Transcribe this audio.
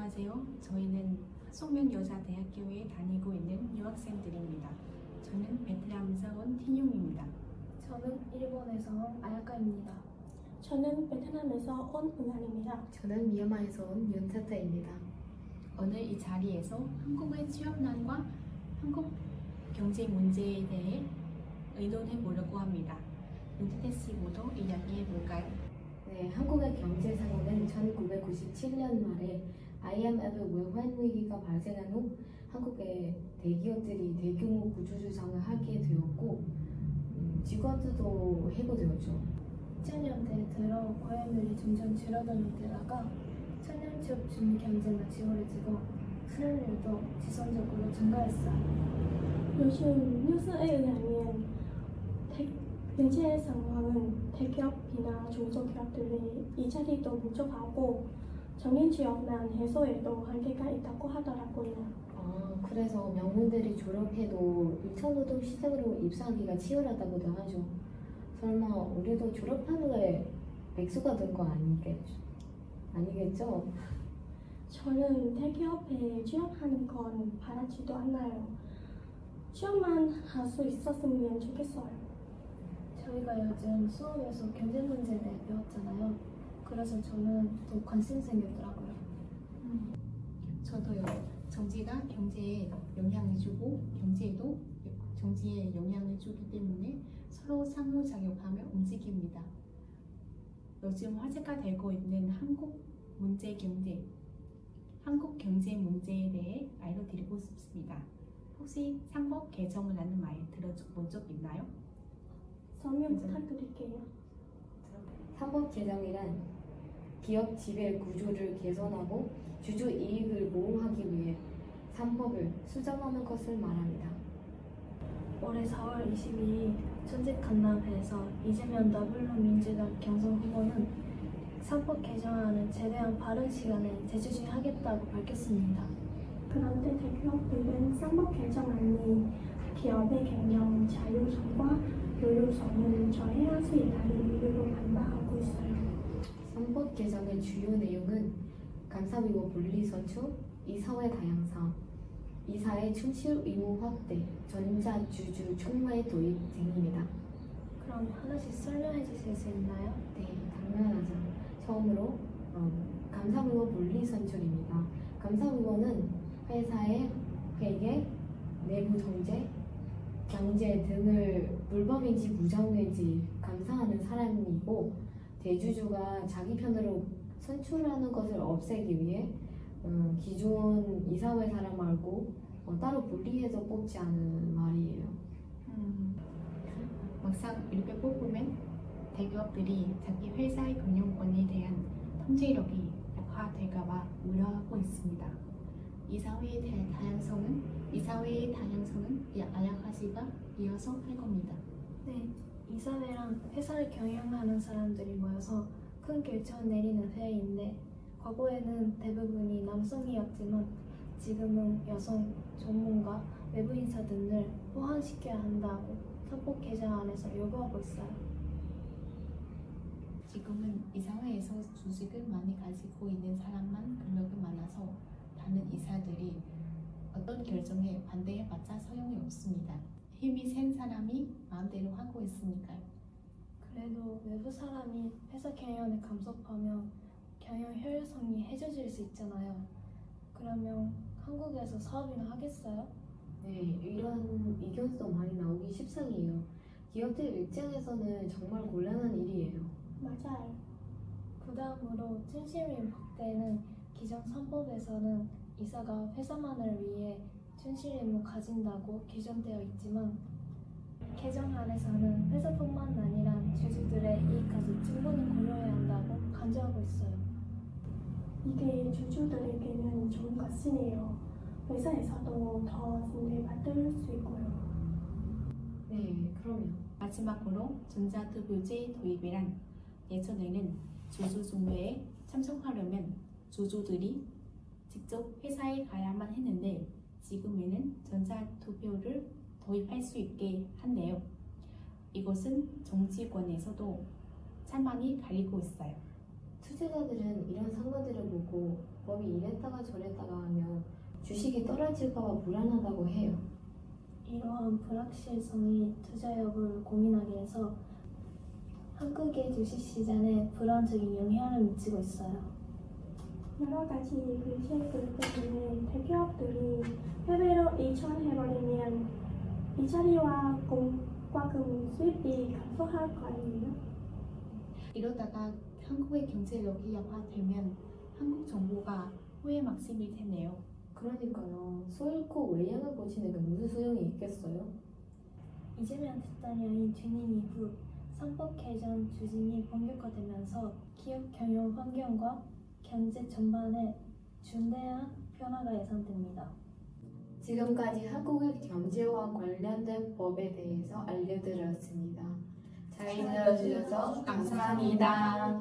안녕하세요. 저희는 송명여자대학교에 다니고 있는 유학생들입니다. 저는 베트남에서 온 틴용입니다. 저는 일본에서 온 아야카입니다. 저는 베트남에서 온 은한입니다. 저는 미얀마에서 온 윤타타입니다. 오늘 이 자리에서 한국의 취업난과 한국 경제 문제에 대해 의논해 보려고 합니다. 윤타타 씨 모두 이야기해 볼까요? 네, 한국의 경제 상황은 1997년 말에 IMF 외환 위기가 발생한 후 한국의 대기업들이 대규모 구조조정을 하게 되었고 직원들도 해고되었죠. 2000년대 들어 고용률이 점점 줄어드는 데다가 청년 취업 준비 경제가 치열해지고 수능률도 지속적으로 증가했어요. 요즘 뉴스에 의하면 경제 상황은 대기업이나 중소기업들이 일자리도 부족하고 정년 취업난 해소에도 한계가 있다고 하더라고요. 그래서 명문들이 졸업해도 1차 노동 시장으로 입사하기가 치열하다고도 하죠. 설마 우리도 졸업한 후에 백수가 된 거 아니겠죠? 저는 대기업에 취업하는 건 바라지도 않아요. 취업만 할 수 있었으면 좋겠어요. 저희가 요즘 수업에서 경제 문제에 대해 배웠잖아요. 그래서 저는 또 관심 생기더라고요. 저도요. 정치가 경제에 영향을 주고 경제도 정치에 영향을 주기 때문에 서로 상호작용하며 움직입니다. 요즘 화제가 되고 있는 한국 경제 문제에 대해 알려드리고 싶습니다. 혹시 상법 개정을 하는 말 들어본 적 있나요? 설명 부탁드릴게요. 상법 개정이란 기업 지배 구조를 개선하고 주주 이익을 보호하기 위해 상법을 수정하는 것을 말합니다. 올해 4월 22일 전직 간담회에서 이재명 더불어민주당 경선 후보는 상법 개정안을 최대한 빠른 시간에 제출하겠다고 밝혔습니다. 그런데 대기업들은 상법 개정안이 기업의 경영 자율성과 효율성을 저해할 수 있다는 이유로 반발하고 있어요. 상법 개정의 주요 내용은 감사위원 분리선출, 이사회 다양성, 이사의 충실 의무 확대, 전자주주 총회 도입 등입니다. 그럼 하나씩 설명해 주실 수 있나요? 네, 당연하죠. 처음으로 감사위원 분리선출입니다. 감사위원은 회사의 회계, 내부 통제, 경제 등을 불법인지 부정인지 감사하는 사람이고 대주주가 자기 편으로 선출하는 것을 없애기 위해 기존 이사회 사람 말고 따로 분리해서 뽑지 않은 말이에요. 막상 이렇게 뽑으면 대기업들이 자기 회사의 경영권에 대한 통제력이 약화될까봐 우려하고 있습니다. 이사회의 다양성은 아야카시가 이어서 할 겁니다. 네, 이사회란 회사를 경영하는 사람들이 모여서 큰 결정을 내리는 회의인데 과거에는 대부분이 남성이었지만 지금은 여성, 전문가, 외부 인사 등을 포함시켜야 한다고 상법 개정안에서 요구하고 있어요. 지금은 이사회에서 주식을 많이 가지고 있는 사람만 권력이 많아서 다른 이사들이 어떤 결정에 반대해봤자 소용이 없습니다. 힘이 센 사람이 마음대로 하고 있으니까요. 그래도 외부 사람이 회사 경영에 간섭하면 경영 효율성이 해저질 수 있잖아요. 그러면 한국에서 사업이나 하겠어요? 네, 이런 의견도 많이 나오기 십상이에요. 기업들 입장에서는 정말 곤란한 일이에요. 맞아요. 그 다음으로 춘실임 확대는 기존 상법에서는 이사가 회사만을 위해 춘실 임무 가진다고 규정되어 있지만 개정안에서는 회사뿐만 아니라 주주들의 이익까지 충분히 고려해야 한다고 강조하고 있어요. 이게 주주들에게는 좋은 것이네요. 회사에서도 더 손해받을 수 있고요. 네, 그럼요. 마지막으로 전자투표제 도입이란 예전에는 주주 종료에 참석하려면 주주들이 직접 회사에 가야만 했는데 지금에는 전자투표를 도입할 수 있게 한대요. 이것은 정치권에서도 찬반이 갈리고 있어요. 투자자들은 이런 상관들을 보고 법이 이랬다가 저랬다가 하면 주식이 떨어질까봐 불안하다고 해요. 이러한 불확실성이 투자 여부를 고민하게 해서 한국의 주식시장에 불안적인 영향을 미치고 있어요. 여러 가지 문제들 때문에 대기업들이 해외로 이전해버리면 이자리와 공과금 수입이 감소할 거 아니에요? 이러다가 한국의 경제력이 약화되면 한국 정부가 후회 막심일 테네요. 그러니까요. 소 잃고 외양을 보시는 게 무슨 소용이 있겠어요? 이재명 대통령이 취임 이후 선법 개정 추진이 본격화되면서 기업 경영 환경과 경제 전반에 중대한 변화가 예상됩니다. 지금까지 한국의 경제와 관련된 법에 대해서 알려드렸습니다. 잘 들어주셔서 감사합니다.